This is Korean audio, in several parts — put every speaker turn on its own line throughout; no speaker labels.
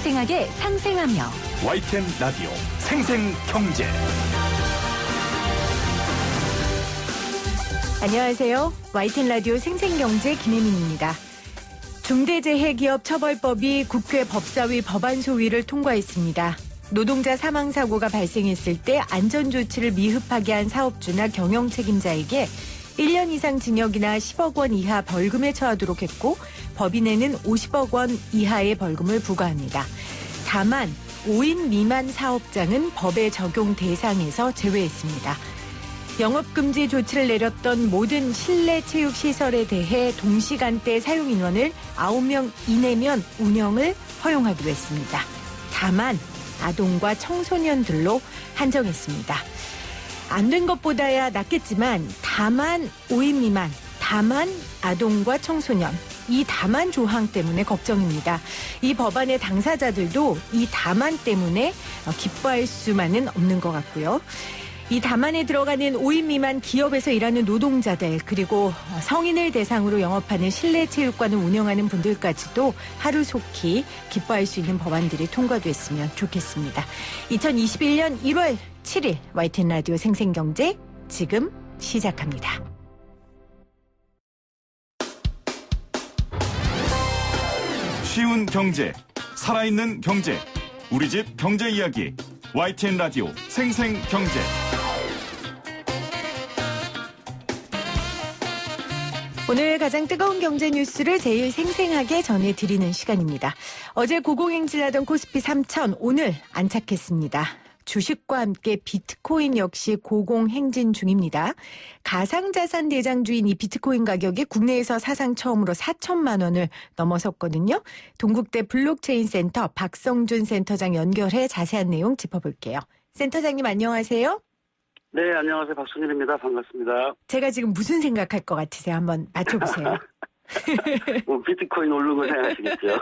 생생하게 상생하며
YTN 라디오 생생경제.
안녕하세요. YTN 라디오 생생경제 김혜민입니다. 중대재해기업처벌법이 국회 법사위 법안소위를 통과했습니다. 노동자 사망사고가 발생했을 때 안전조치를 미흡하게 한 사업주나 경영책임자에게 1년 이상 징역이나 10억 원 이하 벌금에 처하도록 했고 법인에는 50억 원 이하의 벌금을 부과합니다. 다만 5인 미만 사업장은 법의 적용 대상에서 제외했습니다. 영업금지 조치를 내렸던 모든 실내 체육시설에 대해 동시간대 사용 인원을 9명 이내면 운영을 허용하기로 했습니다. 다만 아동과 청소년들로 한정했습니다. 안 된 것보다야 낫겠지만 다만 5인 미만, 다만 아동과 청소년, 이 다만 조항 때문에 걱정입니다. 이 법안의 당사자들도 이 다만 때문에 기뻐할 수만은 없는 것 같고요. 이 다만에 들어가는 5인 미만 기업에서 일하는 노동자들, 그리고 성인을 대상으로 영업하는 실내 체육관을 운영하는 분들까지도 하루속히 기뻐할 수 있는 법안들이 통과됐으면 좋겠습니다. 2021년 1월 7일 YTN 라디오 생생경제 지금 시작합니다.
쉬운 경제, 살아있는 경제, 우리 집 경제 이야기 YTN 라디오 생생경제.
오늘 가장 뜨거운 경제 뉴스를 제일 생생하게 전해드리는 시간입니다. 어제 고공행진하던 코스피 3000 오늘 안착했습니다. 주식과 함께 비트코인 역시 고공행진 중입니다. 가상자산 대장주인 이 비트코인 가격이 국내에서 사상 처음으로 4천만 원을 넘어섰거든요. 동국대 블록체인 센터 박성준 센터장 연결해 자세한 내용 짚어볼게요. 센터장님 안녕하세요.
네, 안녕하세요. 박순일입니다. 반갑습니다.
제가 지금 무슨 생각할 것 같으세요? 한번 맞춰보세요.
뭐 비트코인 오르는 거 생각하시겠죠?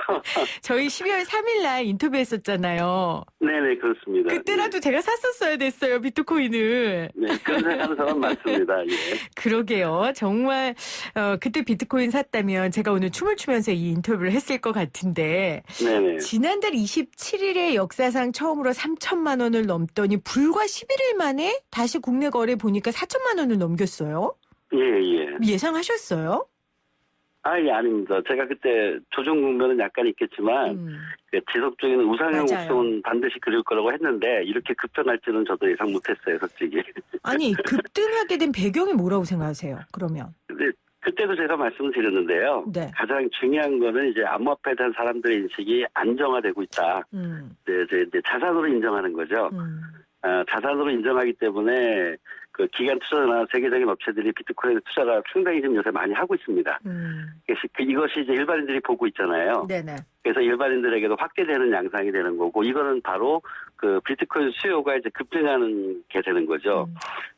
저희 12월 3일 날 인터뷰했었잖아요.
네네, 그렇습니다.
그때라도
예.
제가 샀었어야 됐어요, 비트코인을.
네, 그런 생각하는 사람 많습니다. 예.
그러게요. 정말 그때 비트코인 샀다면 제가 오늘 춤을 추면서 이 인터뷰를 했을 것 같은데
네네.
지난달 27일에 역사상 처음으로 3천만 원을 넘더니 불과 11일 만에 다시 국내 거래 보니까 4천만 원을 넘겼어요.
예, 예.
예상하셨어요?
예, 아닙니다. 제가 그때 조정 국면은 약간 있겠지만, 지속적인 우상향
맞아요.
곡선은 반드시 그릴 거라고 했는데, 이렇게 급등할지는 저도 예상 못했어요, 솔직히.
아니, 급등하게 된 배경이 뭐라고 생각하세요, 그러면?
근데 그때도 제가 말씀을 드렸는데요.
네.
가장 중요한 거는 이제 암호화폐에 대한 사람들의 인식이 안정화되고 있다. 이제 자산으로 인정하는 거죠. 자산으로 인정하기 때문에 그 기관 투자나 세계적인 업체들이 비트코인 투자가 상당히 지금 요새 많이 하고 있습니다. 그래서 이것이 이제 일반인들이 보고 있잖아요.
네네.
그래서 일반인들에게도 확대되는 양상이 되는 거고, 이거는 바로 그 비트코인 수요가 이제 급등하는 게 되는 거죠.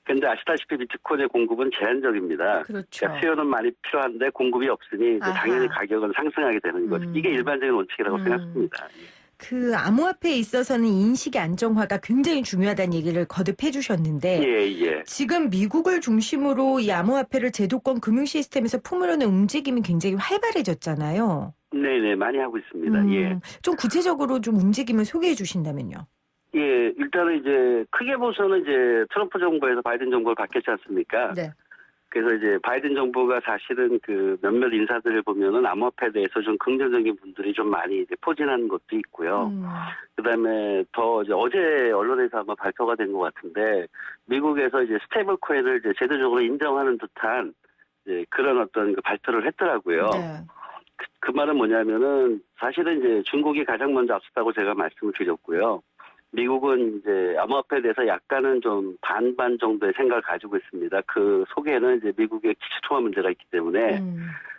근데 아시다시피 비트코인의 공급은 제한적입니다.
그렇죠.
그러니까 수요는 많이 필요한데 공급이 없으니 이제 당연히 가격은 상승하게 되는 거죠. 이게 일반적인 원칙이라고 생각합니다.
그 암호화폐에 있어서는 인식의 안정화가 굉장히 중요하다는 얘기를 거듭해 주셨는데
예.
지금 미국을 중심으로 이 암호화폐를 제도권 금융 시스템에서 품으려는 움직임이 굉장히 활발해졌잖아요.
네네, 많이 하고 있습니다. 예.
좀 구체적으로 좀 움직임을 소개해 주신다면요.
예, 일단은 이제 크게 보서는 이제 트럼프 정부에서 바이든 정부를 바뀌었지 않습니까?
네.
그래서 이제 바이든 정부가 사실은 그 몇몇 인사들을 보면은 암호화폐에 대해서 좀 긍정적인 분들이 좀 많이 이제 포진한 것도 있고요. 그다음에 더 이제 어제 언론에서 아마 발표가 된 것 같은데 미국에서 이제 스테이블 코인을 이제 제도적으로 인정하는 듯한 이제 그런 어떤 그 발표를 했더라고요.
네.
그 말은 뭐냐면은 사실은 이제 중국이 가장 먼저 앞섰다고 제가 말씀을 드렸고요. 미국은 이제 암호화폐에 대해서 약간은 좀 반반 정도의 생각을 가지고 있습니다. 그 속에는 이제 미국의 기초통화 문제가 있기 때문에.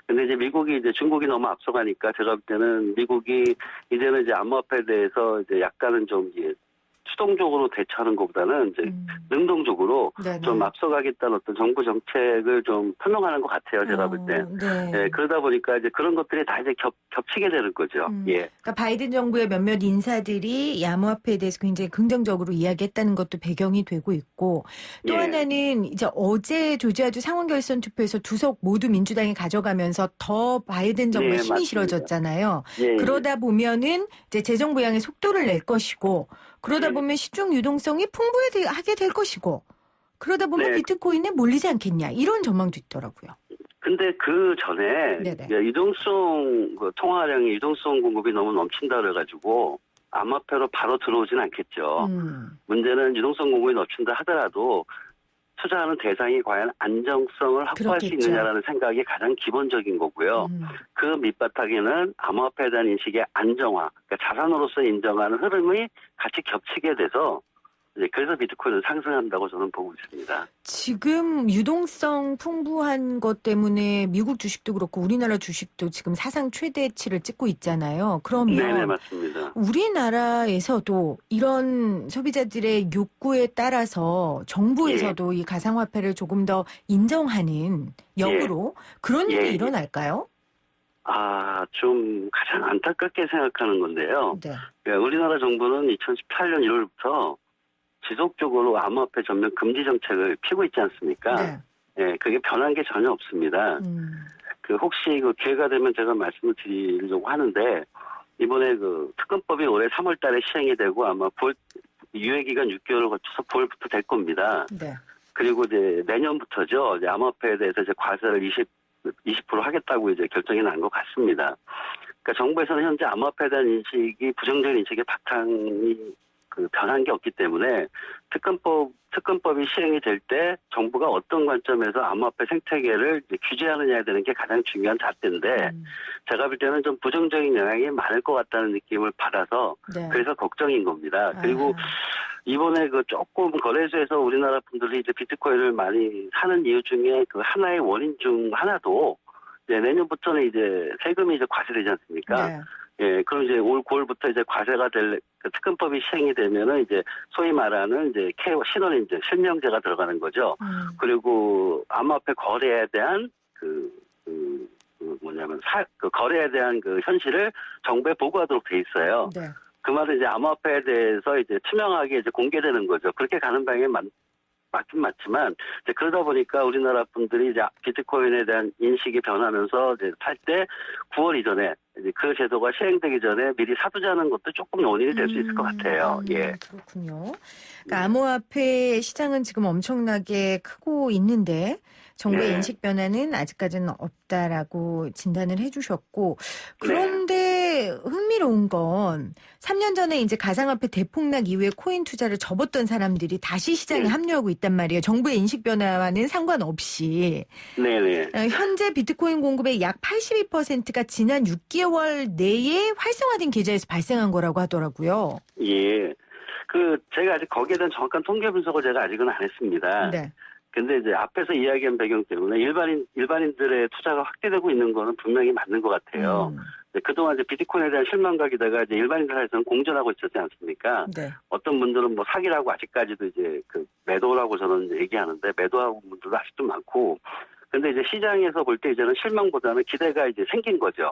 근데 이제 미국이 이제 중국이 너무 앞서가니까 제가 볼 때는 미국이 이제는 이제 암호화폐에 대해서 이제 약간은 좀 이제 수동적으로 대처하는 것보다는 이제 능동적으로
네네.
좀 앞서가겠다는 어떤 정부 정책을 좀 표명하는 것 같아요. 제가 볼 때.
네.
예, 그러다 보니까 이제 그런 것들이 다 이제 겹치게 되는 거죠. 예.
그러니까 바이든 정부의 몇몇 인사들이 이 암호화폐에 대해서 굉장히 긍정적으로 이야기했다는 것도 배경이 되고 있고 또
예.
하나는 이제 어제 조지아주 상원 결선 투표에서 2석 모두 민주당이 가져가면서 더 바이든 정부에
네,
힘이
맞습니다.
실어졌잖아요.
예.
그러다 보면은 이제 재정 부양에 속도를 낼 것이고 그러다
예.
보면 시중 유동성이 풍부하게 될 것이고 그러다 보면
네.
비트코인에 몰리지 않겠냐 이런 전망도 있더라고요.
근데 그 전에
네네.
유동성 통화량의 유동성 공급이 너무 넘친다 그래가지고 암호화폐로 바로 들어오진 않겠죠. 문제는 유동성 공급이 넘친다 하더라도 투자하는 대상이 과연 안정성을 확보할 수
그렇겠죠.
있느냐라는 생각이 가장 기본적인 거고요. 그 밑바탕에는 암호화폐에 대한 인식의 안정화, 그러니까 자산으로서 인정하는 흐름이 같이 겹치게 돼서 그래서 비트코인은 상승한다고 저는 보고 있습니다.
지금 유동성 풍부한 것 때문에 미국 주식도 그렇고 우리나라 주식도 지금 사상 최대치를 찍고 있잖아요. 그러면
네네, 맞습니다.
우리나라에서도 이런 소비자들의 욕구에 따라서 정부에서도 이 가상화폐를 조금 더 인정하는 역으로 그런 일이 일어날까요?
좀 가장 안타깝게 생각하는 건데요.
네.
우리나라 정부는 2018년 1월부터 지속적으로 암호화폐 전면 금지 정책을 피고 있지 않습니까?
네.
예, 그게 변한 게 전혀 없습니다. 혹시 기회가 되면 제가 말씀을 드리려고 하는데, 이번에 특검법이 올해 3월 달에 시행이 되고 아마 유예기간 6개월을 거쳐서 9월부터 될 겁니다.
네.
그리고 이제 내년부터죠. 이제 암호화폐에 대해서 이제 과세를 20% 하겠다고 이제 결정이 난 것 같습니다. 그러니까 정부에서는 현재 암호화폐에 대한 인식이 부정적인 인식의 바탕이 변한 게 없기 때문에 특검법이 시행이 될 때 정부가 어떤 관점에서 암호화폐 생태계를 이제 규제하느냐에 되는 게 가장 중요한 잣대인데 제가 볼 때는 좀 부정적인 영향이 많을 것 같다는 느낌을 받아서 그래서 걱정인 겁니다. 그리고 이번에 조금 거래소에서 우리나라 분들이 이제 비트코인을 많이 사는 이유 중에 하나의 원인 중 하나도 이제 내년부터는 이제 세금이 이제 과세되지 않습니까?
네.
예, 그럼 이제 올 9월부터 이제 과세가 될 특검법이 시행이 되면은 이제 소위 말하는 이제 신원인증, 실명제가 들어가는 거죠. 그리고 암호화폐 거래에 대한 거래에 대한 현실을 정부에 보고하도록 돼 있어요.
네.
그 말은 이제 암호화폐에 대해서 이제 투명하게 이제 공개되는 거죠. 그렇게 가는 방향이 맞긴 맞지만 이제 그러다 보니까 우리나라 분들이 이제 비트코인에 대한 인식이 변하면서 이제 살 때 9월 이전에 이제 그 제도가 시행되기 전에 미리 사두자는 것도 조금 원인이 될 수 있을 것 같아요. 예.
그렇군요. 그러니까 암호화폐 시장은 지금 엄청나게 크고 있는데 정부의 인식 변화는 아직까지는 없다라고 진단을 해주셨고 그런데 흥미로운 건 3년 전에 이제 가상화폐 대폭락 이후에 코인 투자를 접었던 사람들이 다시 시장에 합류하고 있단 말이에요. 정부의 인식 변화와는 상관없이.
네네.
현재 비트코인 공급의 약 82%가 지난 6개월 내에 활성화된 계좌에서 발생한 거라고 하더라고요.
예. 제가 아직 거기에 대한 정확한 통계 분석을 제가 아직은 안 했습니다.
네.
근데 이제 앞에서 이야기한 배경 때문에 일반인들의 투자가 확대되고 있는 거는 분명히 맞는 것 같아요. 그동안 이제 비트코인에 대한 실망각에다가 이제 일반인들 사이에서는 공존하고 있었지 않습니까?
네.
어떤 분들은 사기라고 아직까지도 이제 매도라고 저는 얘기하는데 매도하는 분들도 아직도 많고. 근데 이제 시장에서 볼 때 이제는 실망보다는 기대가 이제 생긴 거죠.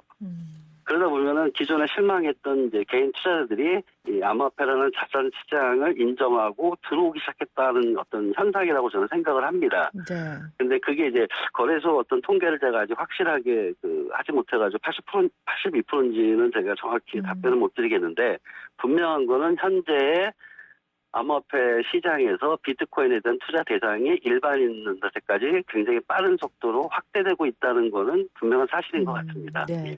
그러다 보면은 기존에 실망했던 이제 개인 투자자들이 이 암호화폐라는 자산 시장을 인정하고 들어오기 시작했다는 어떤 현상이라고 저는 생각을 합니다.
네.
근데 그게 이제 거래소 어떤 통계를 제가 아직 확실하게 하지 못해가지고 80%, 82%인지는 제가 정확히 답변을 못 드리겠는데 분명한 거는 현재의 암호화폐 시장에서 비트코인에 대한 투자 대상이 일반인들까지 굉장히 빠른 속도로 확대되고 있다는 거는 분명한 사실인 것 같습니다.
네.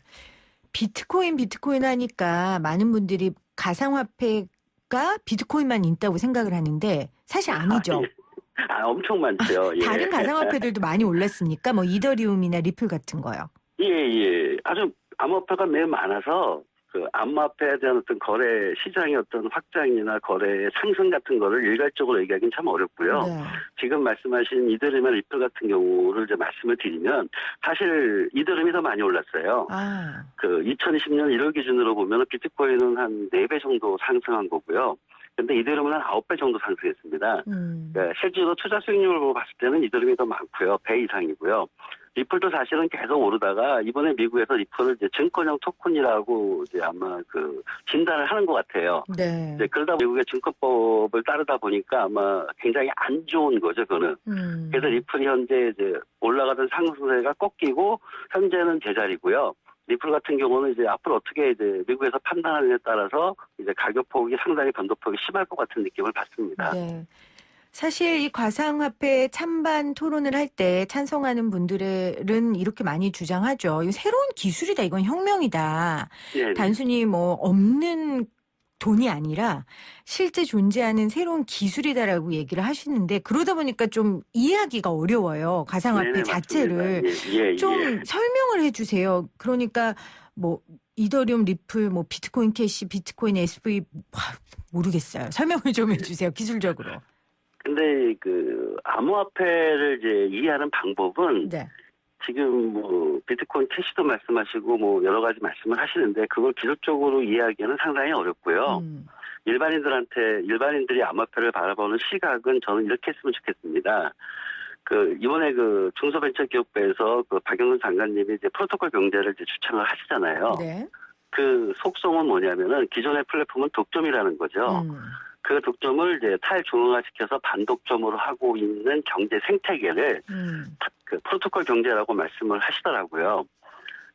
비트코인 하니까 많은 분들이 가상화폐가 비트코인만 있다고 생각을 하는데 사실 아니죠.
엄청 많죠. 예.
다른 가상화폐들도 많이 올랐습니까? 이더리움이나 리플 같은 거요.
예. 아주 암호화폐가 매우 많아서 암호화폐에 대한 어떤 거래 시장의 어떤 확장이나 거래의 상승 같은 거를 일괄적으로 얘기하기는 참 어렵고요.
네.
지금 말씀하신 이더리움이나 리플 같은 경우를 이제 말씀을 드리면 사실 이더리움이 더 많이 올랐어요. 2020년 1월 기준으로 보면 비트코인은 한 4배 정도 상승한 거고요. 근데 이더리움은 한 9배 정도 상승했습니다. 그러니까 실제로 투자 수익률로 봤을 때는 이더리움이 더 많고요. 배 이상이고요. 리플도 사실은 계속 오르다가 이번에 미국에서 리플을 이제 증권형 토큰이라고 이제 아마 그 진단을 하는 것 같아요.
네.
이제 그러다 미국의 증권법을 따르다 보니까 아마 굉장히 안 좋은 거죠, 그거는. 그래서 리플이 현재 이제 올라가던 상승세가 꺾이고 현재는 제자리고요. 리플 같은 경우는 이제 앞으로 어떻게 이제 미국에서 판단하느냐에 따라서 이제 가격폭이 상당히 변동폭이 심할 것 같은 느낌을 받습니다.
네. 사실 이 가상화폐 찬반 토론을 할 때 찬성하는 분들은 이렇게 많이 주장하죠. 이거 새로운 기술이다. 이건 혁명이다.
예,
단순히 뭐 없는 돈이 아니라 실제 존재하는 새로운 기술이다라고 얘기를 하시는데 그러다 보니까 좀 이해하기가 어려워요. 가상화폐
네네,
자체를.
예,
좀 설명을 해주세요. 그러니까 뭐 이더리움, 리플, 뭐 비트코인 캐시, 비트코인 SV 모르겠어요. 설명을 좀 해주세요. 기술적으로.
근데 그 암호화폐를 이제 이해하는 방법은
네.
지금 뭐 비트코인 캐시도 말씀하시고 뭐 여러 가지 말씀을 하시는데 그걸 기술적으로 이해하기는 상당히 어렵고요. 일반인들이 암호화폐를 바라보는 시각은 저는 이렇게 했으면 좋겠습니다. 그 이번에 그 중소벤처기업부에서 그 박영선 장관님이 이제 프로토콜 경제를 이제 추천을 하시잖아요.
네.
그 속성은 뭐냐면은 기존의 플랫폼은 독점이라는 거죠. 그 독점을 이제 탈중앙화시켜서 반독점으로 하고 있는 경제 생태계를 그 프로토콜 경제라고 말씀을 하시더라고요.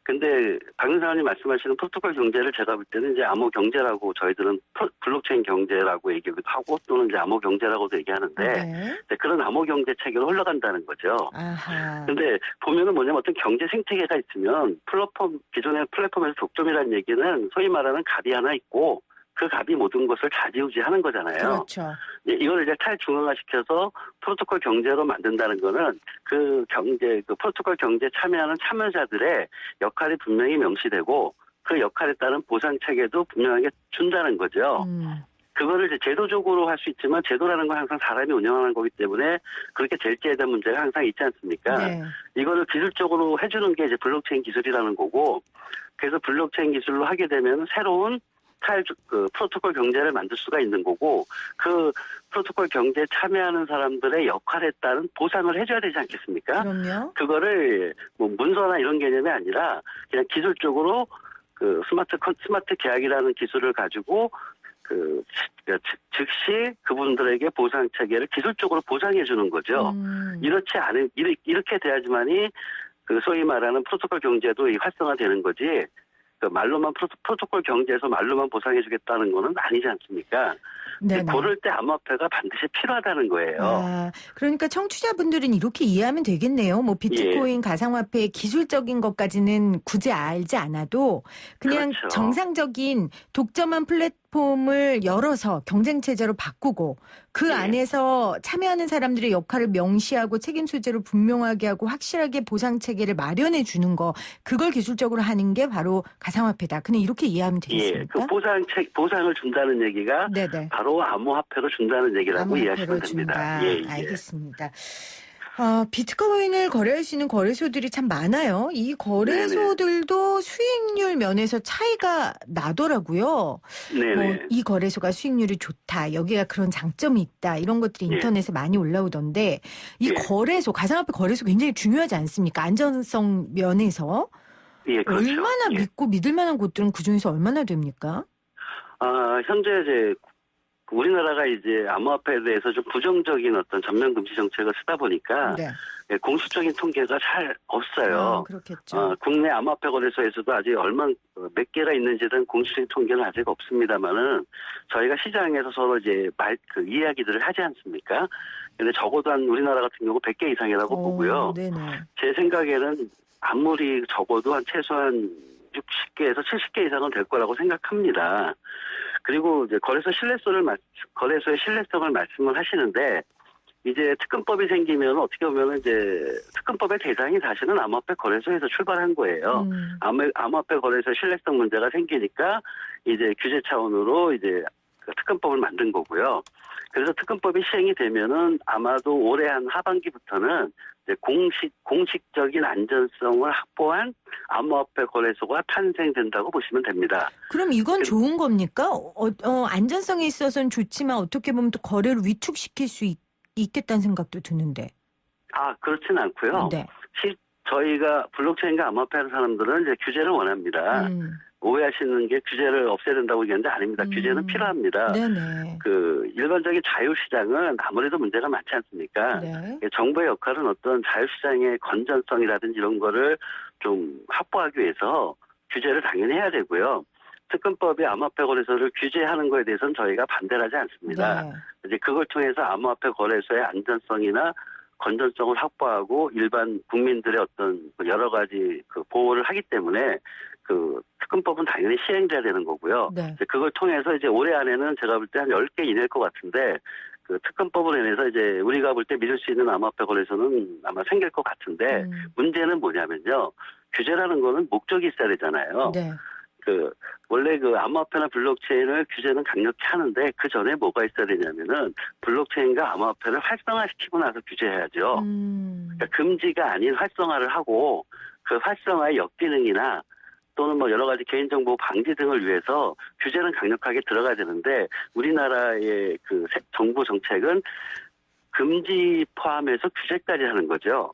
근데 박영선님 말씀하시는 프로토콜 경제를 제가 볼 때는 이제 암호 경제라고 저희들은 블록체인 경제라고 얘기하기도 하고 또는 이제 암호 경제라고도 얘기하는데
네.
그런 암호 경제 체계로 흘러간다는 거죠.
아하.
근데 보면은 뭐냐면 어떤 경제 생태계가 있으면 기존의 플랫폼에서 독점이라는 얘기는 소위 말하는 갑이 하나 있고 그 갑이 모든 것을 좌지우지하는 거잖아요.
그렇죠.
이걸 이제 탈중앙화시켜서 프로토콜 경제로 만든다는 거는 그 프로토콜 경제에 참여하는 참여자들의 역할이 분명히 명시되고 그 역할에 따른 보상 체계도 분명하게 준다는 거죠. 그거를 이제 제도적으로 할 수 있지만 제도라는 건 항상 사람이 운영하는 거기 때문에 그렇게 될지에 대한 문제가 항상 있지 않습니까?
네.
이거를 기술적으로 해주는 게 이제 블록체인 기술이라는 거고 그래서 블록체인 기술로 하게 되면 새로운 프로토콜 경제를 만들 수가 있는 거고 그 프로토콜 경제에 참여하는 사람들의 역할에 따른 보상을 해줘야 되지 않겠습니까?
그럼요.
그거를 뭐 문서나 이런 개념이 아니라 그냥 기술적으로 그 스마트 계약이라는 기술을 가지고 즉시 그분들에게 보상 체계를 기술적으로 보상해 주는 거죠. 이렇게 돼야지만이 그 소위 말하는 프로토콜 경제도 활성화되는 거지. 그 말로만 프로토콜 경제에서 말로만 보상해주겠다는 거는 아니지 않습니까?
네네.
그럴 때 암호화폐가 반드시 필요하다는 거예요.
아, 그러니까 청취자분들은 이렇게 이해하면 되겠네요. 뭐 비트코인, 가상화폐의 기술적인 것까지는 굳이 알지 않아도 그냥
그렇죠.
정상적인 독점한 플랫폼을 열어서 경쟁 체제로 바꾸고 그 안에서 참여하는 사람들의 역할을 명시하고 책임 소재를 분명하게 하고 확실하게 보상 체계를 마련해 주는 거 그걸 기술적으로 하는 게 바로 가상화폐다. 그냥 이렇게 이해하면 되겠습니까?
그 보상을 준다는 얘기가
네네.
바로 암호화폐로 준다는 얘기라고 이해하시면 됩니다.
알겠습니다. 비트코인을 거래할 수 있는 거래소들이 참 많아요. 이 거래소들도 수익률 면에서 차이가 나더라고요. 뭐 이 거래소가 수익률이 좋다. 여기가 그런 장점이 있다. 이런 것들이 인터넷에 많이 올라오던데 이 거래소, 가상화폐 거래소 굉장히 중요하지 않습니까? 안전성 면에서.
그렇죠.
얼마나 믿고 믿을 만한 곳들은 그중에서 얼마나 됩니까?
현재 이제 우리나라가 이제 암호화폐에 대해서 좀 부정적인 어떤 전면 금지 정책을 쓰다 보니까 공식적인 통계가 잘 없어요.
그렇겠죠.
국내 암호화폐 거래소에서도 아직 몇 개가 있는지는 공식적인 통계는 아직 없습니다만은 저희가 시장에서 서로 이제 이야기들을 하지 않습니까? 근데 적어도 우리나라 같은 경우 100개 이상이라고 보고요.
네네.
제 생각에는 아무리 적어도 최소한 60개에서 70개 이상은 될 거라고 생각합니다. 그리고 이제 거래소의 신뢰성을 말씀을 하시는데 이제 특검법이 생기면 어떻게 보면 이제 특검법의 대상이 사실은 암호화폐 거래소에서 출발한 거예요. 암호화폐 거래소 신뢰성 문제가 생기니까 이제 규제 차원으로 이제 특검법을 만든 거고요. 그래서 특검법이 시행이 되면은 아마도 올해 한 하반기부터는 이제 공식적인 안전성을 확보한 암호화폐 거래소가 탄생된다고 보시면 됩니다.
그럼 이건 좋은 겁니까? 안전성에 있어서는 좋지만 어떻게 보면 또 거래를 위축시킬 수 있겠다는 생각도 드는데.
그렇진 않고요.
네.
저희가 블록체인과 암호화폐 하는 사람들은 이제 규제를 원합니다. 오해하시는 게 규제를 없애야 된다고 얘기하는데 아닙니다. 규제는 필요합니다.
네네.
일반적인 자유시장은 아무래도 문제가 많지 않습니까?
네.
정부의 역할은 어떤 자유시장의 건전성이라든지 이런 거를 좀 확보하기 위해서 규제를 당연히 해야 되고요. 특검법이 암호화폐 거래소를 규제하는 거에 대해서는 저희가 반대를 하지 않습니다.
네.
이제 그걸 통해서 암호화폐 거래소의 안전성이나 건전성을 확보하고 일반 국민들의 어떤 여러 가지 보호를 하기 때문에 특검법은 당연히 시행돼야 되는 거고요.
네.
이제 그걸 통해서 이제 올해 안에는 제가 볼 때 한 10개 이내일 것 같은데 특검법으로 인해서 이제 우리가 볼 때 믿을 수 있는 암호화폐 거래소는 아마 생길 것 같은데 문제는 뭐냐면요. 규제라는 거는 목적이 있어야 되잖아요.
네.
원래 암호화폐나 블록체인을 규제는 강력히 하는데 그 전에 뭐가 있어야 되냐면은 블록체인과 암호화폐를 활성화시키고 나서 규제해야죠. 그러니까 금지가 아닌 활성화를 하고 그 활성화의 역기능이나 또는 뭐 여러 가지 개인정보 방지 등을 위해서 규제는 강력하게 들어가야 되는데 우리나라의 정부 정책은 금지 포함해서 규제까지 하는 거죠.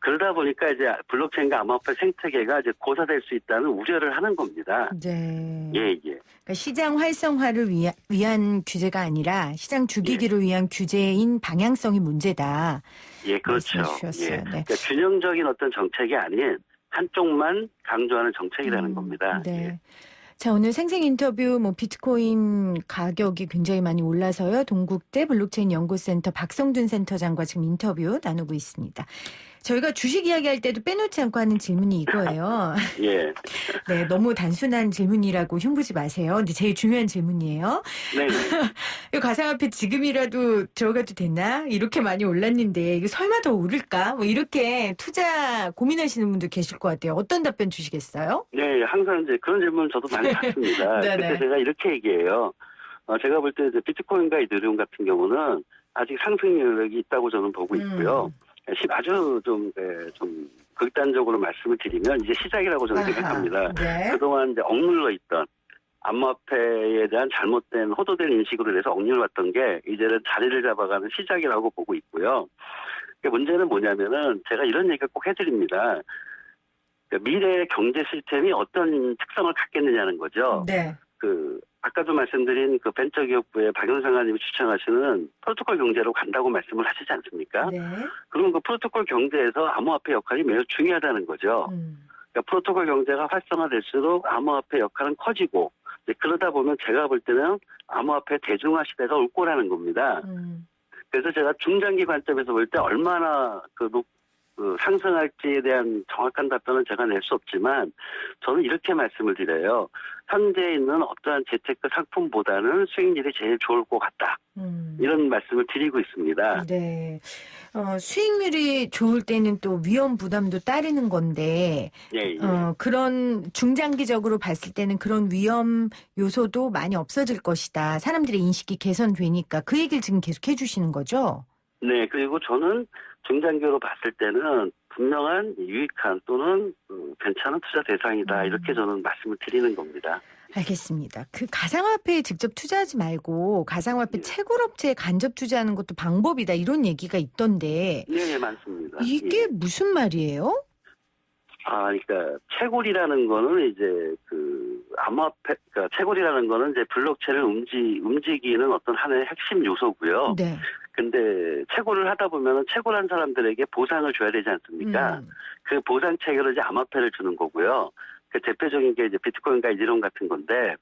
그러다 보니까 이제 블록체인과 암호화폐 생태계가 이제 고사될 수 있다는 우려를 하는 겁니다.
네.
예.
그러니까 시장 활성화를 위한 규제가 아니라 시장 죽이기를 위한 규제인 방향성이 문제다.
예, 그렇죠.
예. 네.
그러니까 균형적인 어떤 정책이 아닌 한쪽만 강조하는 정책이라는 겁니다.
네.
예.
자, 오늘 생생 인터뷰 비트코인 가격이 굉장히 많이 올라서요. 동국대 블록체인 연구센터 박성준 센터장과 지금 인터뷰 나누고 있습니다. 저희가 주식 이야기할 때도 빼놓지 않고 하는 질문이 이거예요.
예.
네, 너무 단순한 질문이라고 흉보지 마세요. 근데 제일 중요한 질문이에요.
네.
이 가상화폐 지금이라도 들어가도 되나? 이렇게 많이 올랐는데 이거 설마 더 오를까? 이렇게 투자 고민하시는 분들 계실 것 같아요. 어떤 답변 주시겠어요?
네, 항상 이제 그런 질문 저도 많이 받습니다. 그때 제가 이렇게 얘기해요. 제가 볼 때 비트코인과 이더리움 같은 경우는 아직 상승력이 있다고 저는 보고 있고요. 아주 좀 극단적으로 말씀을 드리면 이제 시작이라고 저는 생각합니다.
네.
그동안 이제 억눌러 있던 암호화폐에 대한 잘못된 호도된 인식으로 인해서 억눌렀던 게 이제는 자리를 잡아가는 시작이라고 보고 있고요. 문제는 뭐냐면은 제가 이런 얘기를 꼭 해드립니다. 미래의 경제 시스템이 어떤 특성을 갖겠느냐는 거죠.
네.
아까도 말씀드린 벤처기업부의 박영상 의원님이 추천하시는 프로토콜 경제로 간다고 말씀을 하시지 않습니까?
네.
그러면 프로토콜 경제에서 암호화폐 역할이 매우 중요하다는 거죠. 그러니까 프로토콜 경제가 활성화될수록 암호화폐 역할은 커지고 그러다 보면 제가 볼 때는 암호화폐 대중화 시대가 올 거라는 겁니다. 그래서 제가 중장기 관점에서 볼 때 얼마나 상승할지에 대한 정확한 답변은 제가 낼 수 없지만 저는 이렇게 말씀을 드려요. 현재 있는 어떠한 재테크 상품보다는 수익률이 제일 좋을 것 같다. 이런 말씀을 드리고 있습니다.
네. 수익률이 좋을 때는 또 위험 부담도 따르는 건데
예.
그런 중장기적으로 봤을 때는 그런 위험 요소도 많이 없어질 것이다. 사람들의 인식이 개선되니까 그 얘기를 지금 계속 해주시는 거죠?
네. 그리고 저는 중장기로 봤을 때는 분명한 유익한 또는 괜찮은 투자 대상이다. 이렇게 저는 말씀을 드리는 겁니다.
알겠습니다. 가상화폐에 직접 투자하지 말고 가상화폐 채굴업체에 간접 투자하는 것도 방법이다. 이런 얘기가 있던데.
네, 맞습니다.
이게 무슨 말이에요?
그러니까 채굴이라는 거는 이제 암호화폐, 그러니까 채굴이라는 거는 이제 블록체인을 움직이는 어떤 하나의 핵심 요소고요.
네.
근데 채굴을 하다 보면은 채굴한 사람들에게 보상을 줘야 되지 않습니까? 그 보상 체계로 이제 암호화폐를 주는 거고요. 대표적인 게 이제 비트코인과 이더리움 같은 건데,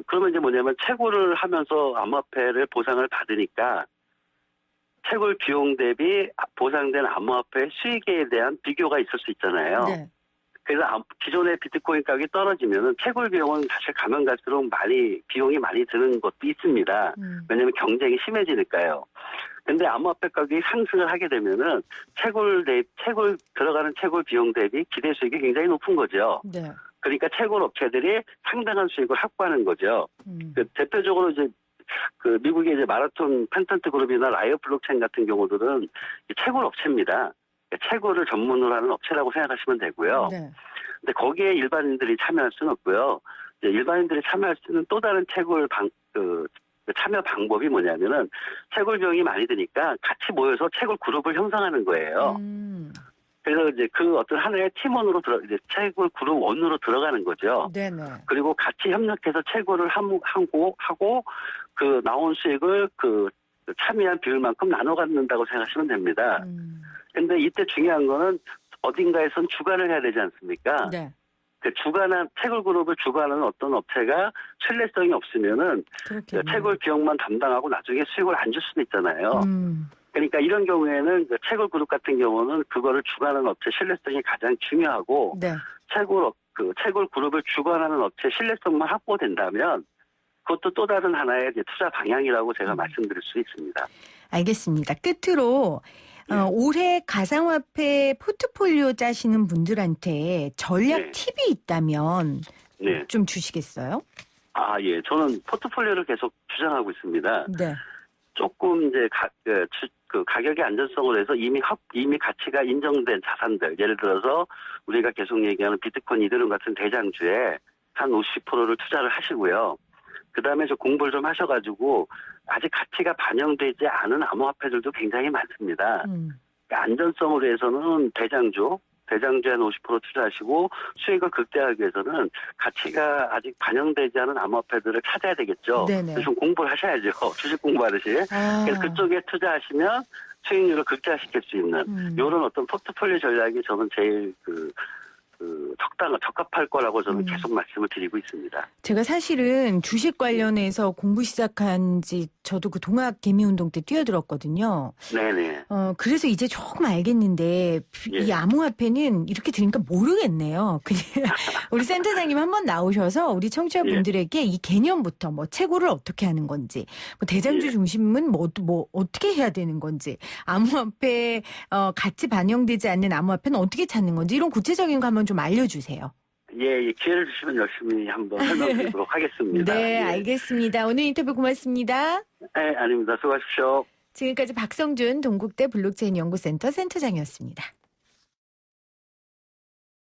그러면 이제 뭐냐면 채굴을 하면서 암호화폐를 보상을 받으니까 채굴 비용 대비 보상된 암호화폐 수익에 대한 비교가 있을 수 있잖아요.
네.
그래서 기존의 비트코인 가격이 떨어지면은 채굴 비용은 사실 가면 갈수록 비용이 많이 드는 것도 있습니다. 왜냐하면 경쟁이 심해지니까요. 근데 암호화폐 가격이 상승을 하게 되면은 들어가는 채굴 비용 대비 기대 수익이 굉장히 높은 거죠.
네.
그러니까 채굴 업체들이 상당한 수익을 확보하는 거죠. 대표적으로 이제 그 미국의 이제 마라톤 펜턴트 그룹이나 라이어 블록체인 같은 경우들은 채굴 업체입니다. 채굴을 전문으로 하는 업체라고 생각하시면 되고요.
네.
근데 거기에 일반인들이 참여할 수는 없고요. 이제 일반인들이 참여할 수 있는 또 다른 채굴 참여 방법이 뭐냐면은 채굴 비용이 많이 드니까 같이 모여서 채굴 그룹을 형성하는 거예요. 그래서 이제 그 어떤 하나의 팀원으로 이제 채굴 그룹 원으로 들어가는 거죠.
네네.
그리고 같이 협력해서 채굴을 하고 그 나온 수익을 그 참여한 비율만큼 나눠 갖는다고 생각하시면 됩니다. 근데 이때 중요한 거는 어딘가에선 주관을 해야 되지 않습니까?
네.
그 채굴 그룹을 주관하는 어떤 업체가 신뢰성이 없으면은
그렇겠네요.
채굴 비용만 담당하고 나중에 수익을 안 줄 수도 있잖아요. 그러니까 이런 경우에는 그 채굴 그룹 같은 경우는 그거를 주관하는 업체 신뢰성이 가장 중요하고
네.
채굴 그룹을 주관하는 업체 신뢰성만 확보된다면 그것도 또 다른 하나의 이제 투자 방향이라고 제가 말씀드릴 수 있습니다.
알겠습니다. 끝으로 올해 가상화폐 포트폴리오 짜시는 분들한테 전략
네.
팁이 있다면
네.
좀 주시겠어요?
아, 예. 저는 포트폴리오를 계속 주장하고 있습니다.
네.
조금 이제 가격의 안전성을 해서 이미 가치가 인정된 자산들, 예를 들어서 우리가 계속 얘기하는 비트코인, 이더리움 같은 대장주에 한 50%를 투자를 하시고요. 그다음에 저 공부를 좀 하셔가지고 아직 가치가 반영되지 않은 암호화폐들도 굉장히 많습니다. 그러니까 안전성을 위해서는 대장주에 한 50% 투자하시고 수익을 극대화하기 위해서는 가치가 아직 반영되지 않은 암호화폐들을 찾아야 되겠죠.
네네.
그래서 좀 공부를 하셔야죠. 주식 공부하듯이. 그래서 그쪽에 투자하시면 수익률을 극대화시킬 수 있는 이런 어떤 포트폴리오 전략이 저는 제일 적합할 거라고 저는 계속 말씀을 드리고 있습니다.
제가 사실은 주식 관련해서 공부 시작한 지 저도 그 동학 개미운동 때 뛰어들었거든요.
네네.
그래서 이제 조금 알겠는데 이 암호화폐는 이렇게 들으니까 모르겠네요. 그냥 우리 센터장님 한번 나오셔서 우리 청취자분들에게 이 개념부터 뭐 채굴을 어떻게 하는 건지, 뭐 대장주 중심은 뭐 어떻게 해야 되는 건지, 암호화폐 가치 반영되지 않는 암호화폐는 어떻게 찾는 건지 이런 구체적인 거 한번 좀 알려주세요.
예, 기회를 주시면 열심히 한번 설명드리도록 하겠습니다.
네,
예.
알겠습니다. 오늘 인터뷰 고맙습니다.
네, 아닙니다. 수고하십시오.
지금까지 박성준 동국대 블록체인 연구센터 센터장이었습니다.